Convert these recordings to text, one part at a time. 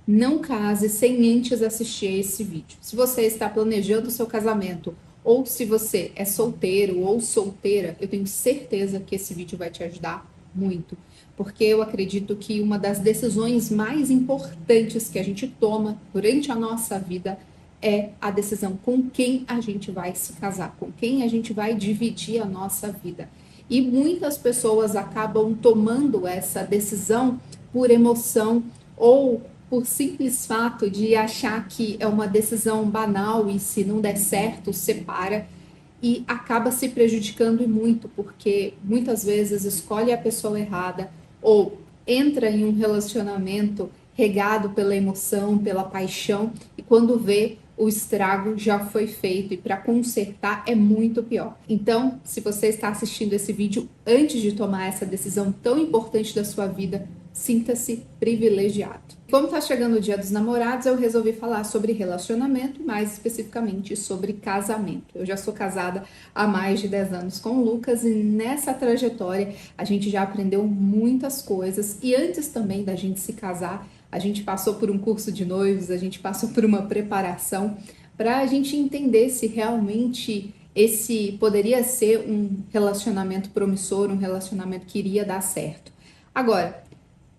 Não case sem antes assistir a esse vídeo. Se você está planejando o seu casamento, ou se você é solteiro ou solteira, eu tenho certeza que esse vídeo vai te ajudar muito. Porque eu acredito que uma das decisões mais importantes que a gente toma durante a nossa vida é a decisão com quem a gente vai se casar, com quem a gente vai dividir a nossa vida. E muitas pessoas acabam tomando essa decisão por emoção ou por simples fato de achar que é uma decisão banal e se não der certo, separa e acaba se prejudicando e muito, porque muitas vezes escolhe a pessoa errada ou entra em um relacionamento regado pela emoção, pela paixão, e quando vê, o estrago já foi feito e para consertar é muito pior. Então, se você está assistindo esse vídeo antes de tomar essa decisão tão importante da sua vida, sinta-se privilegiado. Como está chegando o Dia dos Namorados, eu resolvi falar sobre relacionamento, mais especificamente sobre casamento. Eu já sou casada há mais de 10 anos com o Lucas e nessa trajetória a gente já aprendeu muitas coisas e antes também da gente se casar, a gente passou por um curso de noivos, a gente passou por uma preparação para a gente entender se realmente esse poderia ser um relacionamento promissor, um relacionamento que iria dar certo. Agora,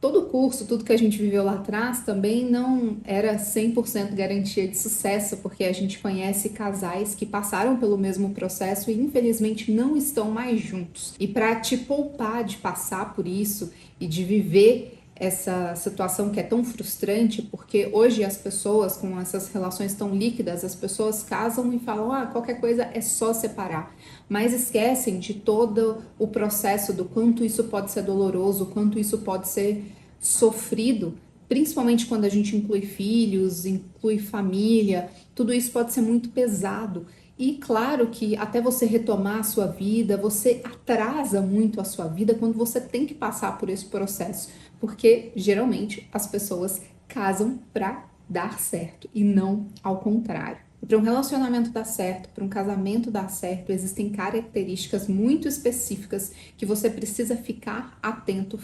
todo o curso, tudo que a gente viveu lá atrás também não era 100% garantia de sucesso, porque a gente conhece casais que passaram pelo mesmo processo e infelizmente não estão mais juntos. E para te poupar de passar por isso e de viver essa situação que é tão frustrante, porque hoje as pessoas com essas relações tão líquidas, as pessoas casam e falam, qualquer coisa é só separar, mas esquecem de todo o processo do quanto isso pode ser doloroso, o quanto isso pode ser sofrido, principalmente quando a gente inclui filhos, inclui família, tudo isso pode ser muito pesado. E claro que até você retomar a sua vida, você atrasa muito a sua vida quando você tem que passar por esse processo, porque geralmente as pessoas casam para dar certo e não ao contrário. Para um relacionamento dar certo, para um casamento dar certo, existem características muito específicas que você precisa ficar atento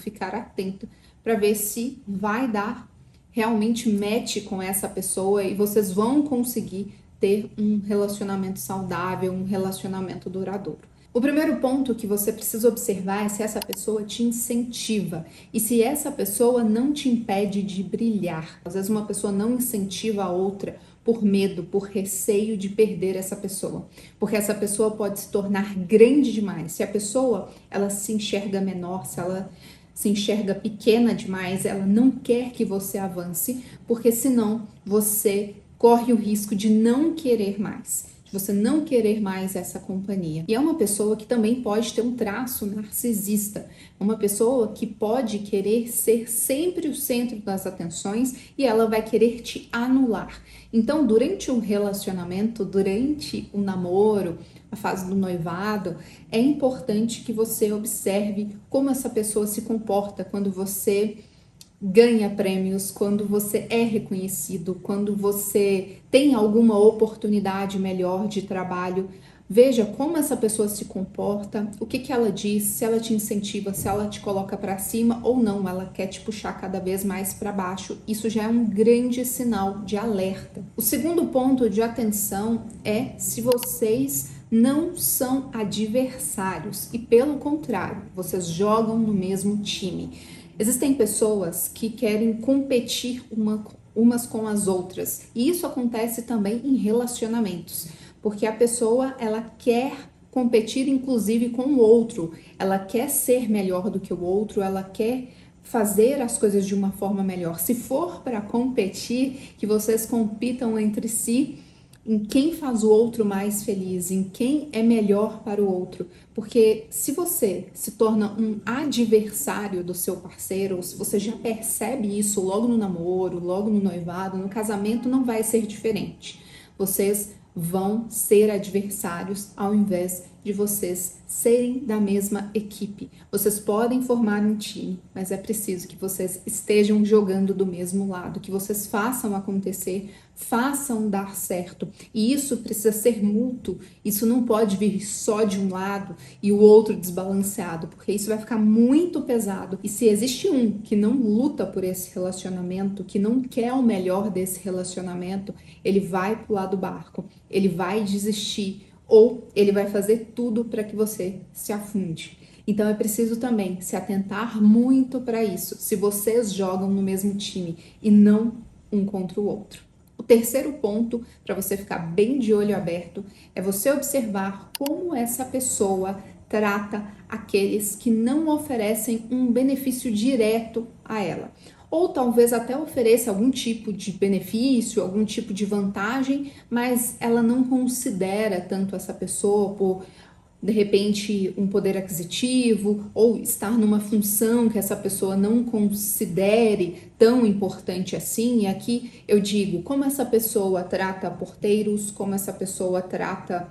para ver se vai dar realmente match com essa pessoa e vocês vão conseguir ter um relacionamento saudável, um relacionamento duradouro. O primeiro ponto que você precisa observar é se essa pessoa te incentiva e se essa pessoa não te impede de brilhar. Às vezes uma pessoa não incentiva a outra por medo, por receio de perder essa pessoa, porque essa pessoa pode se tornar grande demais. Se a pessoa ela se enxerga menor, se ela se enxerga pequena demais, ela não quer que você avance, porque senão você corre o risco de não querer mais, de você não querer mais essa companhia. E é uma pessoa que também pode ter um traço narcisista, uma pessoa que pode querer ser sempre o centro das atenções e ela vai querer te anular. Então, durante um relacionamento, durante o namoro, a fase do noivado, é importante que você observe como essa pessoa se comporta quando você ganha prêmios, quando você é reconhecido, quando você tem alguma oportunidade melhor de trabalho. Veja como essa pessoa se comporta, o que ela diz, se ela te incentiva, se ela te coloca para cima ou não, ela quer te puxar cada vez mais para baixo. Isso já é um grande sinal de alerta. O segundo ponto de atenção é se vocês não são adversários e, pelo contrário, vocês jogam no mesmo time. Existem pessoas que querem competir umas com as outras e isso acontece também em relacionamentos, porque a pessoa ela quer competir inclusive com o outro, ela quer ser melhor do que o outro, ela quer fazer as coisas de uma forma melhor. Se for para competir, que vocês compitam entre si em quem faz o outro mais feliz, em quem é melhor para o outro. Porque se você se torna um adversário do seu parceiro, ou se você já percebe isso logo no namoro, logo no noivado, no casamento, não vai ser diferente. Vocês vão ser adversários ao invés de vocês serem da mesma equipe. Vocês podem formar um time, mas é preciso que vocês estejam jogando do mesmo lado, que vocês façam acontecer, façam dar certo. E isso precisa ser mútuo, isso não pode vir só de um lado e o outro desbalanceado, porque isso vai ficar muito pesado. E se existe um que não luta por esse relacionamento, que não quer o melhor desse relacionamento, ele vai pular do barco, ele vai desistir, ou ele vai fazer tudo para que você se afunde. Então é preciso também se atentar muito para isso, se vocês jogam no mesmo time e não um contra o outro. O terceiro ponto, para você ficar bem de olho aberto, é você observar como essa pessoa trata aqueles que não oferecem um benefício direto a ela. Ou talvez até ofereça algum tipo de benefício, algum tipo de vantagem, mas ela não considera tanto essa pessoa por, de repente, um poder aquisitivo, ou estar numa função que essa pessoa não considere tão importante assim. E aqui eu digo, como essa pessoa trata porteiros, como essa pessoa trata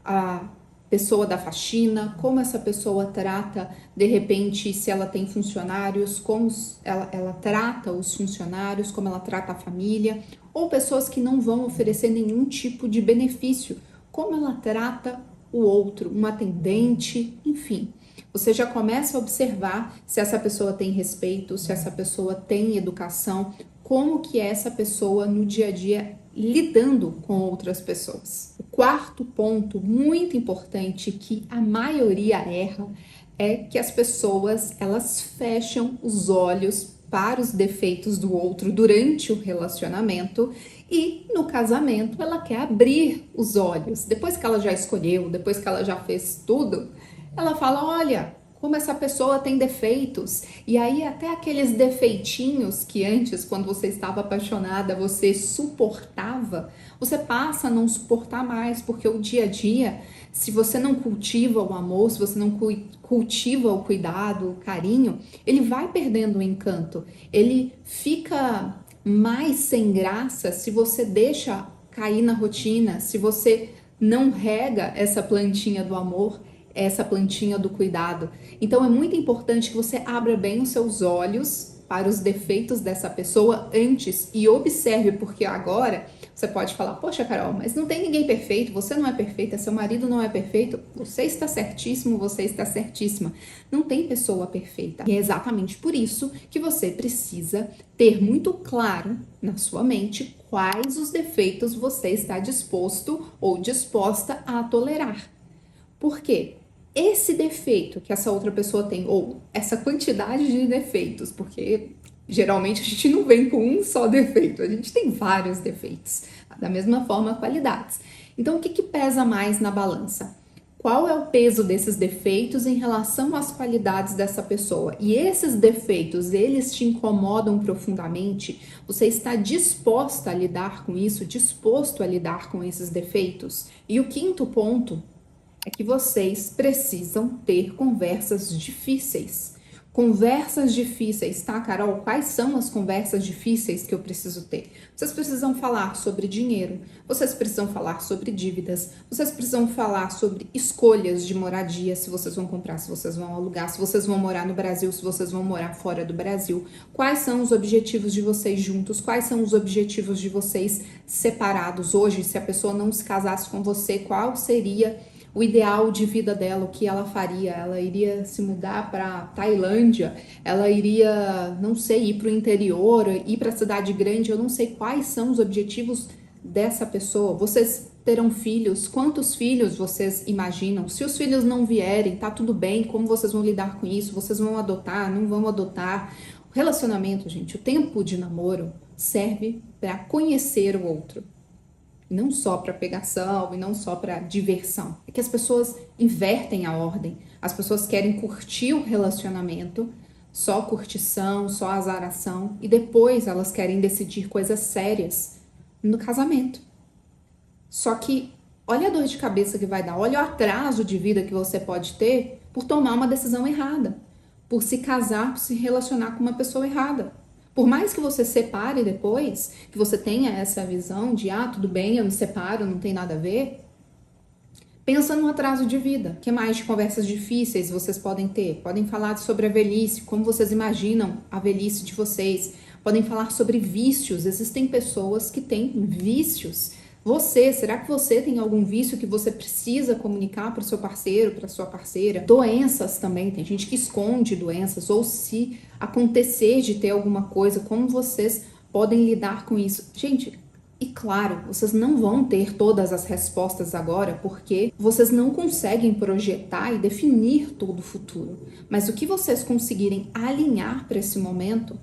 a pessoa da faxina, como essa pessoa trata, de repente, se ela tem funcionários, como ela trata os funcionários, como ela trata a família, ou pessoas que não vão oferecer nenhum tipo de benefício, como ela trata o outro, um atendente, enfim. Você já começa a observar se essa pessoa tem respeito, se essa pessoa tem educação, como que é essa pessoa no dia a dia lidando com outras pessoas. O quarto ponto muito importante que a maioria erra é que as pessoas, elas fecham os olhos para os defeitos do outro durante o relacionamento e no casamento ela quer abrir os olhos. Depois que ela já escolheu, depois que ela já fez tudo, ela fala, olha, como essa pessoa tem defeitos. E aí até aqueles defeitinhos que antes, quando você estava apaixonada, você suportava, você passa a não suportar mais, porque o dia a dia, se você não cultiva o amor, se você não cultiva o cuidado, o carinho, ele vai perdendo o encanto. Ele fica mais sem graça se você deixa cair na rotina, se você não rega essa plantinha do amor, essa plantinha do cuidado. Então é muito importante que você abra bem os seus olhos para os defeitos dessa pessoa antes e observe, porque agora você pode falar, poxa Carol, mas não tem ninguém perfeito, você não é perfeita, seu marido não é perfeito, você está certíssimo, você está certíssima. Não tem pessoa perfeita. E é exatamente por isso que você precisa ter muito claro na sua mente quais os defeitos você está disposto ou disposta a tolerar. Por quê? Esse defeito que essa outra pessoa tem, ou essa quantidade de defeitos, porque geralmente a gente não vem com um só defeito, a gente tem vários defeitos, da mesma forma qualidades. Então o que pesa mais na balança? Qual é o peso desses defeitos em relação às qualidades dessa pessoa? E esses defeitos, eles te incomodam profundamente? Você está disposta a lidar com isso, disposto a lidar com esses defeitos? E o quinto ponto é que vocês precisam ter conversas difíceis. Conversas difíceis, tá, Carol? Quais são as conversas difíceis que eu preciso ter? Vocês precisam falar sobre dinheiro, vocês precisam falar sobre dívidas, vocês precisam falar sobre escolhas de moradia, se vocês vão comprar, se vocês vão alugar, se vocês vão morar no Brasil, se vocês vão morar fora do Brasil. Quais são os objetivos de vocês juntos? Quais são os objetivos de vocês separados? Hoje, se a pessoa não se casasse com você, qual seria o ideal de vida dela, o que ela faria? Ela iria se mudar para Tailândia, ela iria, não sei, ir para o interior, ir para a cidade grande, eu não sei quais são os objetivos dessa pessoa. Vocês terão filhos? Quantos filhos vocês imaginam? Se os filhos não vierem, tá tudo bem, como vocês vão lidar com isso? Vocês vão adotar, não vão adotar? O relacionamento, gente, o tempo de namoro serve para conhecer o outro. Não só para pegação e não só para diversão. É que as pessoas invertem a ordem. As pessoas querem curtir o relacionamento, só curtição, só azaração, e depois elas querem decidir coisas sérias no casamento. Só que olha a dor de cabeça que vai dar, olha o atraso de vida que você pode ter por tomar uma decisão errada, por se casar, por se relacionar com uma pessoa errada. Por mais que você separe depois, que você tenha essa visão de, tudo bem, eu me separo, não tem nada a ver, Pensa no atraso de vida. Que mais de conversas difíceis vocês podem ter? Podem falar sobre a velhice, como vocês imaginam a velhice de vocês. Podem falar sobre vícios. Existem pessoas que têm vícios. Será que você tem algum vício que você precisa comunicar para o seu parceiro, para sua parceira? Doenças também, tem gente que esconde doenças, ou se acontecer de ter alguma coisa, como vocês podem lidar com isso? Gente, e claro, vocês não vão ter todas as respostas agora, porque vocês não conseguem projetar e definir todo o futuro. Mas o que vocês conseguirem alinhar para esse momento,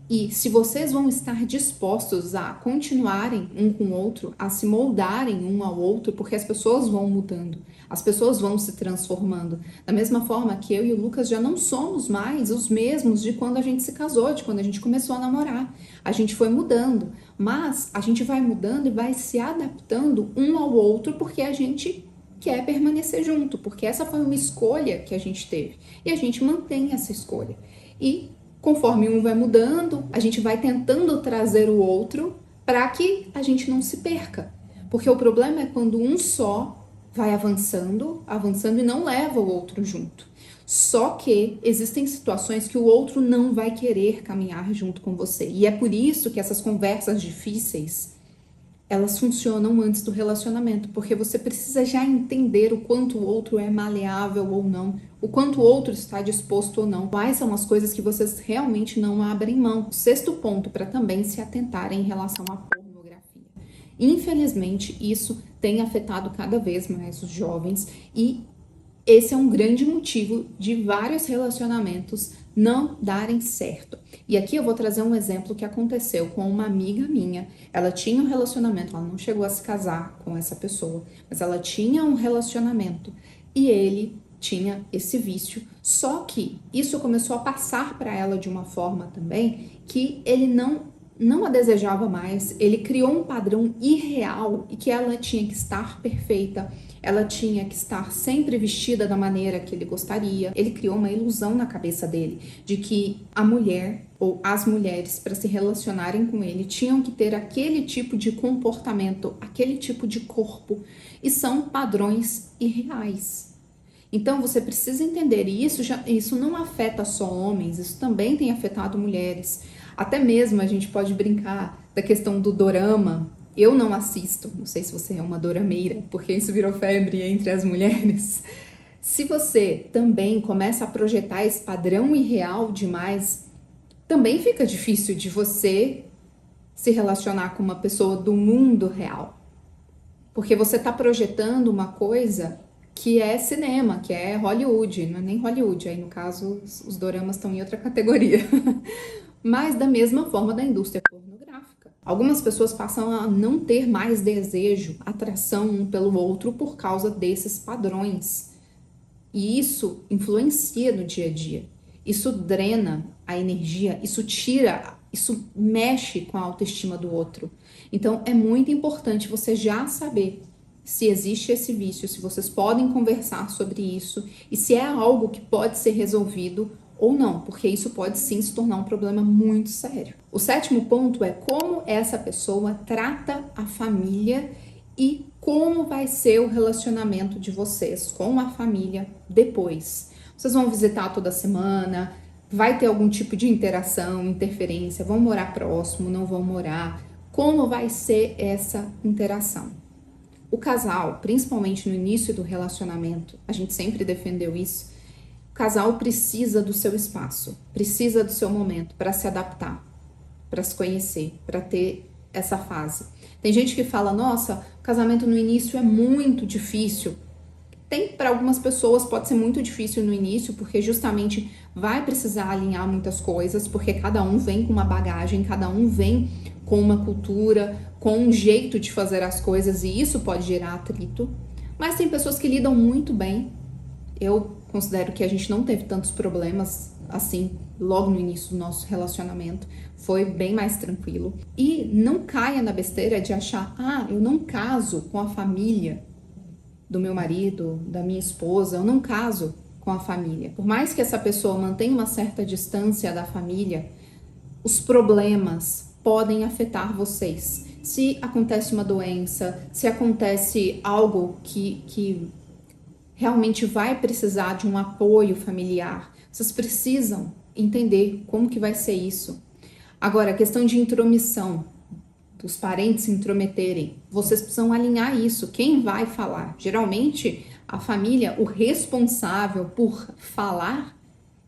e se vocês vão estar dispostos a continuarem um com o outro, a se moldarem um ao outro, porque as pessoas vão mudando, as pessoas vão se transformando. Da mesma forma que eu e o Lucas já não somos mais os mesmos de quando a gente se casou, de quando a gente começou a namorar. A gente foi mudando, mas a gente vai mudando e vai se adaptando um ao outro porque a gente quer permanecer junto, porque essa foi uma escolha que a gente teve e a gente mantém essa escolha. E conforme um vai mudando, a gente vai tentando trazer o outro para que a gente não se perca. Porque o problema é quando um só vai avançando, avançando e não leva o outro junto. Só que existem situações que o outro não vai querer caminhar junto com você. E é por isso que essas conversas difíceis, elas funcionam antes do relacionamento, porque você precisa já entender o quanto o outro é maleável ou não, o quanto o outro está disposto ou não, quais são as coisas que vocês realmente não abrem mão. O sexto ponto para também se atentarem em relação à pornografia. Infelizmente, isso tem afetado cada vez mais os jovens e esse é um grande motivo de vários relacionamentos não darem certo. E aqui eu vou trazer um exemplo que aconteceu com uma amiga minha. Ela tinha um relacionamento, ela não chegou a se casar com essa pessoa, mas ela tinha um relacionamento e ele tinha esse vício. Só que isso começou a passar para ela de uma forma também que ele não a desejava mais, ele criou um padrão irreal e que ela tinha que estar perfeita, ela tinha que estar sempre vestida da maneira que ele gostaria. Ele criou uma ilusão na cabeça dele de que a mulher ou as mulheres, para se relacionarem com ele, tinham que ter aquele tipo de comportamento, aquele tipo de corpo, e são padrões irreais. Então você precisa entender, e isso não afeta só homens, isso também tem afetado mulheres. Até mesmo a gente pode brincar da questão do dorama. Eu não assisto, não sei se você é uma dorameira, porque isso virou febre entre as mulheres. Se você também começa a projetar esse padrão irreal demais, também fica difícil de você se relacionar com uma pessoa do mundo real. Porque você está projetando uma coisa que é cinema, que é Hollywood, não é nem Hollywood, aí no caso os doramas estão em outra categoria. Mas da mesma forma da indústria pornográfica. Algumas pessoas passam a não ter mais desejo, atração um pelo outro por causa desses padrões. E isso influencia no dia a dia. Isso drena a energia, isso mexe com a autoestima do outro. Então é muito importante você já saber se existe esse vício, se vocês podem conversar sobre isso e se é algo que pode ser resolvido ou não, porque isso pode sim se tornar um problema muito sério. O sétimo ponto é como essa pessoa trata a família e como vai ser o relacionamento de vocês com a família depois. Vocês vão visitar toda semana, vai ter algum tipo de interação, interferência, vão morar próximo, não vão morar? Como vai ser essa interação? O casal, principalmente no início do relacionamento, a gente sempre defendeu isso, o casal precisa do seu espaço, precisa do seu momento para se adaptar, para se conhecer, para ter essa fase. Tem gente que fala, nossa, o casamento no início é muito difícil. Para algumas pessoas pode ser muito difícil no início, porque justamente vai precisar alinhar muitas coisas, porque cada um vem com uma bagagem, cada um vem com uma cultura, com um jeito de fazer as coisas, e isso pode gerar atrito. Mas tem pessoas que lidam muito bem. Eu considero que a gente não teve tantos problemas assim logo no início do nosso relacionamento, foi bem mais tranquilo. E não caia na besteira de achar, eu não caso com a família do meu marido, da minha esposa, eu não caso com a família. Por mais que essa pessoa mantenha uma certa distância da família, os problemas podem afetar vocês. Se acontece uma doença, se acontece algo que realmente vai precisar de um apoio familiar. Vocês precisam entender como que vai ser isso. Agora, a questão de intromissão, dos parentes se intrometerem, vocês precisam alinhar isso. Quem vai falar? Geralmente, a família, o responsável por falar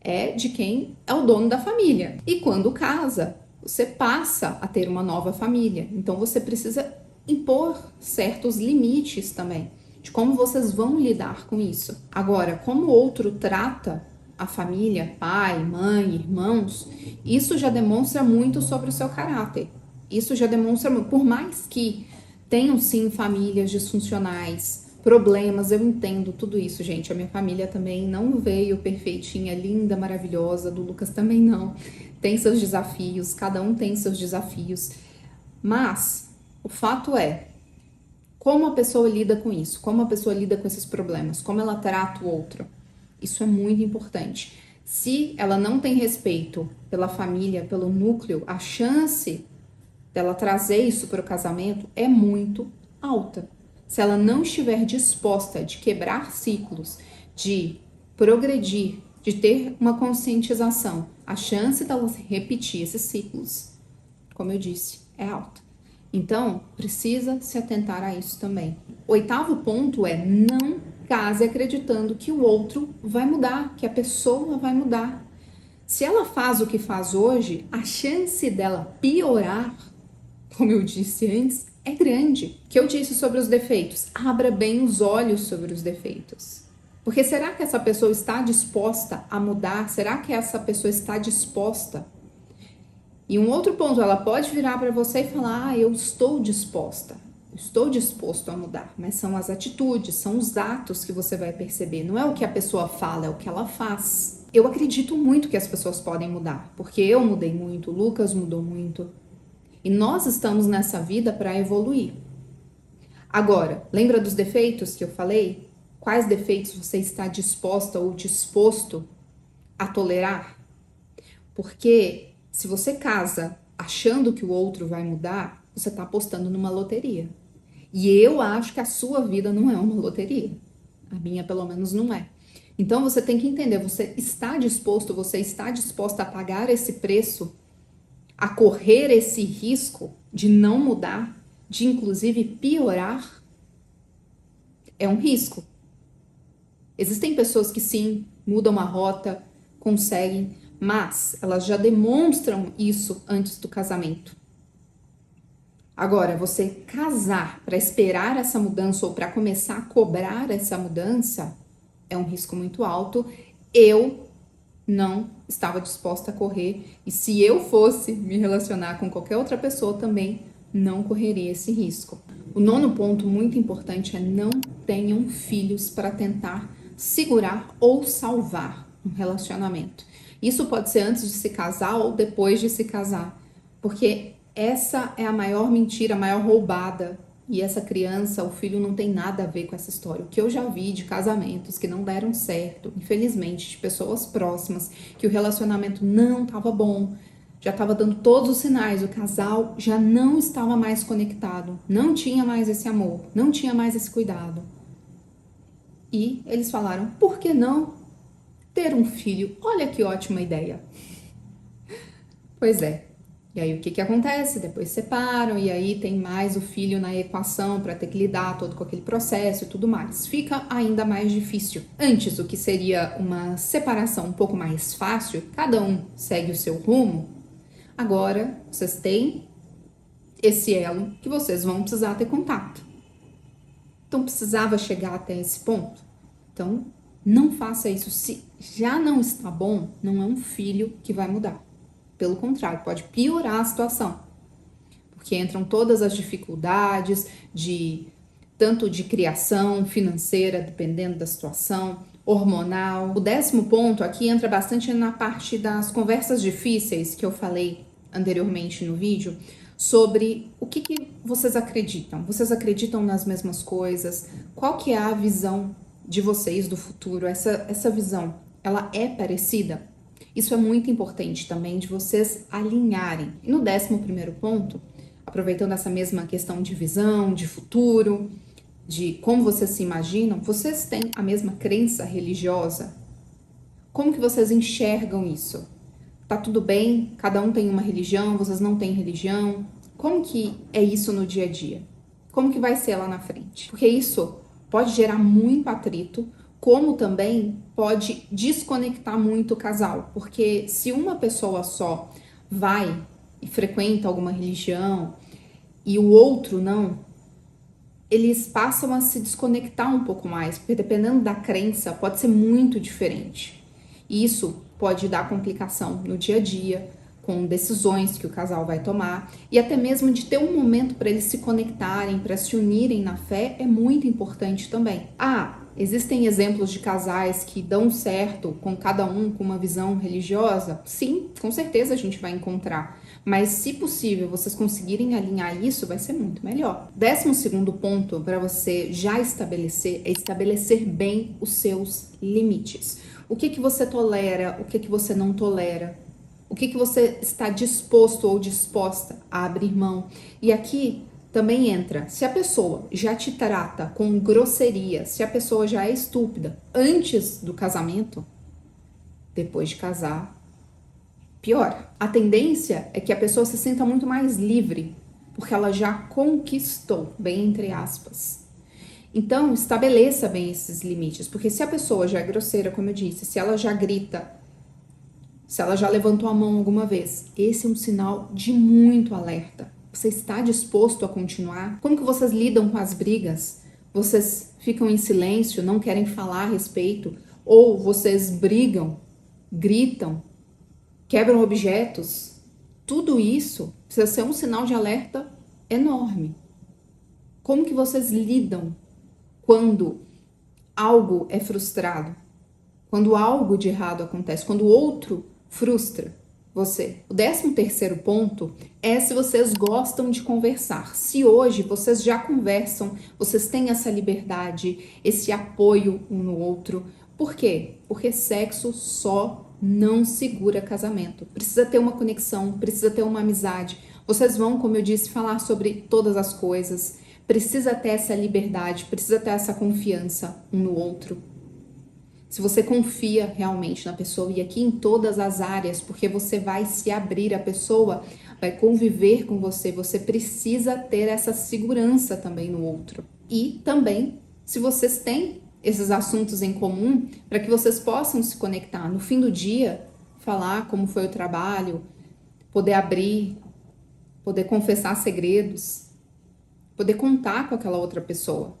é de quem é o dono da família. E quando casa, você passa a ter uma nova família. Então, você precisa impor certos limites também de como vocês vão lidar com isso. Agora, como o outro trata a família, pai, mãe, irmãos, isso já demonstra muito sobre o seu caráter. Isso já demonstra, por mais que tenham sim famílias disfuncionais, problemas, eu entendo tudo isso, gente. A minha família também não veio perfeitinha, linda, maravilhosa, do Lucas também não. Tem seus desafios, cada um tem seus desafios. Mas o fato é, como a pessoa lida com isso, como a pessoa lida com esses problemas, como ela trata o outro. Isso é muito importante. Se ela não tem respeito pela família, pelo núcleo, a chance dela trazer isso para o casamento é muito alta. Se ela não estiver disposta de quebrar ciclos, de progredir, de ter uma conscientização, a chance dela repetir esses ciclos, como eu disse, é alta. Então, precisa se atentar a isso também. O 8º ponto é não case acreditando que o outro vai mudar, que a pessoa vai mudar. Se ela faz o que faz hoje, a chance dela piorar, como eu disse antes, é grande. O que eu disse sobre os defeitos? Abra bem os olhos sobre os defeitos. Porque será que essa pessoa está disposta a mudar? Será que essa pessoa está disposta? E um outro ponto, ela pode virar para você e falar, eu estou disposta, estou disposto a mudar. Mas são as atitudes, são os atos que você vai perceber. Não é o que a pessoa fala, é o que ela faz. Eu acredito muito que as pessoas podem mudar, porque eu mudei muito, o Lucas mudou muito. E nós estamos nessa vida para evoluir. Agora, lembra dos defeitos que eu falei? Quais defeitos você está disposta ou disposto a tolerar? Porque se você casa achando que o outro vai mudar, você está apostando numa loteria. E eu acho que a sua vida não é uma loteria. A minha, pelo menos, não é. Então, você tem que entender, você está disposta a pagar esse preço, a correr esse risco de não mudar, de inclusive piorar? É um risco. Existem pessoas que sim, mudam a rota, conseguem, mas elas já demonstram isso antes do casamento. Agora, você casar para esperar essa mudança ou para começar a cobrar essa mudança é um risco muito alto. Eu não estava disposta a correr, e se eu fosse me relacionar com qualquer outra pessoa também não correria esse risco. O 9º ponto muito importante é não tenham filhos para tentar segurar ou salvar um relacionamento. Isso pode ser antes de se casar ou depois de se casar, porque essa é a maior mentira, a maior roubada. E essa criança, o filho, não tem nada a ver com essa história. O que eu já vi de casamentos que não deram certo, infelizmente, de pessoas próximas, que o relacionamento não estava bom, já estava dando todos os sinais, o casal já não estava mais conectado, não tinha mais esse amor, não tinha mais esse cuidado. E eles falaram, por que não ter um filho? Olha que ótima ideia. Pois é. E aí o que acontece? Depois separam e aí tem mais o filho na equação para ter que lidar todo com aquele processo e tudo mais. Fica ainda mais difícil. Antes, o que seria uma separação um pouco mais fácil, cada um segue o seu rumo. Agora, vocês têm esse elo que vocês vão precisar ter contato. Então, precisava chegar até esse ponto? Então, não faça isso. Se já não está bom, não é um filho que vai mudar. Pelo contrário, pode piorar a situação. Porque entram todas as dificuldades tanto de criação financeira, dependendo da situação, hormonal. O 10º ponto aqui entra bastante na parte das conversas difíceis que eu falei anteriormente no vídeo, sobre o que vocês acreditam. Vocês acreditam nas mesmas coisas? Qual que é a visão de vocês do futuro? Essa visão, ela é parecida? Isso é muito importante também de vocês alinharem. E no 11º ponto, aproveitando essa mesma questão de visão, de futuro, de como vocês se imaginam, vocês têm a mesma crença religiosa? Como que vocês enxergam isso? Tá tudo bem? Cada um tem uma religião, vocês não têm religião? Como que é isso no dia a dia? Como que vai ser lá na frente? Porque isso pode gerar muito atrito, como também pode desconectar muito o casal. Porque se uma pessoa só vai e frequenta alguma religião e o outro não, eles passam a se desconectar um pouco mais, porque dependendo da crença pode ser muito diferente. E isso pode dar complicação no dia a dia, com decisões que o casal vai tomar, e até mesmo de ter um momento para eles se conectarem, para se unirem na fé, é muito importante também. Existem exemplos de casais que dão certo com cada um com uma visão religiosa? Sim, com certeza a gente vai encontrar. Mas se possível vocês conseguirem alinhar isso, vai ser muito melhor. 12º ponto para você já estabelecer é estabelecer bem os seus limites. O que você tolera, o que você não tolera, o que você está disposto ou disposta a abrir mão. E aqui também entra, se a pessoa já te trata com grosseria, se a pessoa já é estúpida antes do casamento, depois de casar, piora. A tendência é que a pessoa se sinta muito mais livre, porque ela já conquistou, bem entre aspas. Então, estabeleça bem esses limites, porque se a pessoa já é grosseira, como eu disse, se ela já grita, se ela já levantou a mão alguma vez, esse é um sinal de muito alerta. Você está disposto a continuar? Como que vocês lidam com as brigas? Vocês ficam em silêncio, não querem falar a respeito? Ou vocês brigam, gritam, quebram objetos? Tudo isso precisa ser um sinal de alerta enorme. Como que vocês lidam quando algo é frustrado? Quando algo de errado acontece? Quando o outro frustra você? O 13º ponto é se vocês gostam de conversar. Se hoje vocês já conversam, vocês têm essa liberdade, esse apoio um no outro. Por quê? Porque sexo só não segura casamento. Precisa ter uma conexão, precisa ter uma amizade. Vocês vão, como eu disse, falar sobre todas as coisas. Precisa ter essa liberdade, precisa ter essa confiança um no outro. Se você confia realmente na pessoa, e aqui em todas as áreas, porque você vai se abrir, a pessoa vai conviver com você, você precisa ter essa segurança também no outro. E também, se vocês têm esses assuntos em comum, para que vocês possam se conectar no fim do dia, falar como foi o trabalho, poder abrir, poder confessar segredos, poder contar com aquela outra pessoa.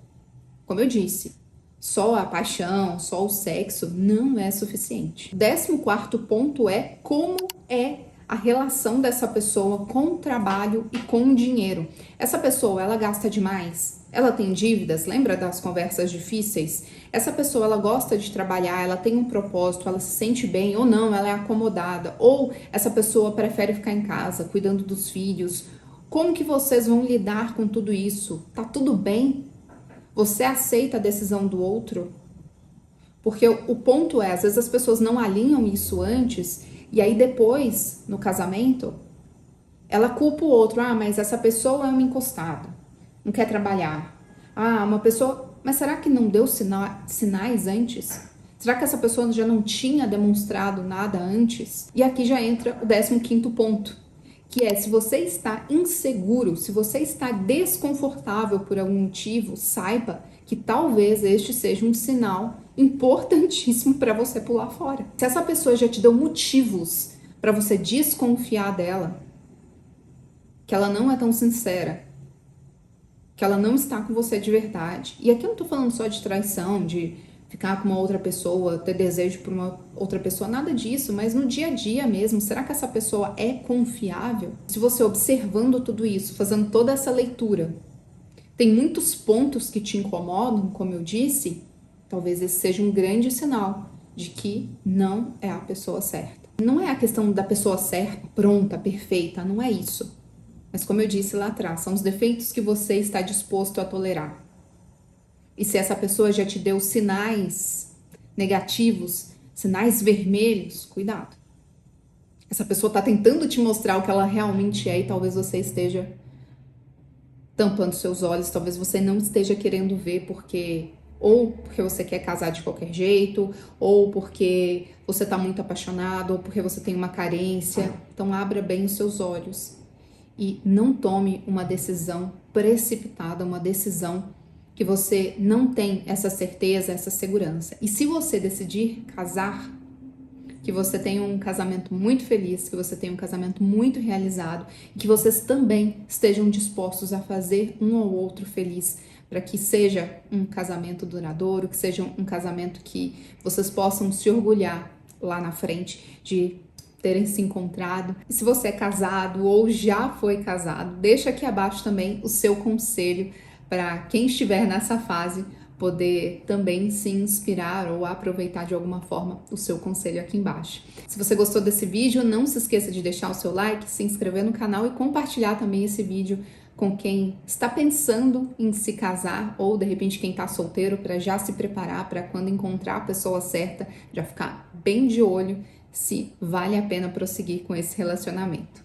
Como eu disse, só a paixão, só o sexo não é suficiente. O 14º ponto é como é a relação dessa pessoa com o trabalho e com o dinheiro. Essa pessoa, ela gasta demais? Ela tem dívidas? Lembra das conversas difíceis? Essa pessoa, ela gosta de trabalhar, ela tem um propósito, ela se sente bem ou não, ela é acomodada. Ou essa pessoa prefere ficar em casa, cuidando dos filhos. Como que vocês vão lidar com tudo isso? Tá tudo bem? Você aceita a decisão do outro? Porque o ponto é, às vezes as pessoas não alinham isso antes, e aí depois, no casamento, ela culpa o outro. Mas essa pessoa é uma encostada, não quer trabalhar. Uma pessoa... Mas será que não deu sinais antes? Será que essa pessoa já não tinha demonstrado nada antes? E aqui já entra o 15º ponto, que é, se você está inseguro, se você está desconfortável por algum motivo, saiba que talvez este seja um sinal importantíssimo para você pular fora. Se essa pessoa já te deu motivos para você desconfiar dela, que ela não é tão sincera, que ela não está com você de verdade, e aqui eu não tô falando só de traição, de ficar com uma outra pessoa, ter desejo por uma outra pessoa, nada disso, mas no dia a dia mesmo, será que essa pessoa é confiável? Se você observando tudo isso, fazendo toda essa leitura, tem muitos pontos que te incomodam, como eu disse, talvez esse seja um grande sinal de que não é a pessoa certa. Não é a questão da pessoa certa, pronta, perfeita, não é isso. Mas como eu disse lá atrás, são os defeitos que você está disposto a tolerar. E se essa pessoa já te deu sinais negativos, sinais vermelhos, cuidado. Essa pessoa está tentando te mostrar o que ela realmente é e talvez você esteja tampando seus olhos, talvez você não esteja querendo ver ou porque você quer casar de qualquer jeito, ou porque você está muito apaixonado, ou porque você tem uma carência. Então abra bem os seus olhos e não tome uma decisão precipitada, uma decisão que você não tem essa certeza, essa segurança. E se você decidir casar, que você tenha um casamento muito feliz, que você tenha um casamento muito realizado, e que vocês também estejam dispostos a fazer um ou outro feliz, para que seja um casamento duradouro, que seja um casamento que vocês possam se orgulhar lá na frente de terem se encontrado. E se você é casado ou já foi casado, deixa aqui abaixo também o seu conselho para quem estiver nessa fase poder também se inspirar ou aproveitar de alguma forma o seu conselho aqui embaixo. Se você gostou desse vídeo, não se esqueça de deixar o seu like, se inscrever no canal e compartilhar também esse vídeo com quem está pensando em se casar ou de repente quem está solteiro, para já se preparar para quando encontrar a pessoa certa, já ficar bem de olho se vale a pena prosseguir com esse relacionamento.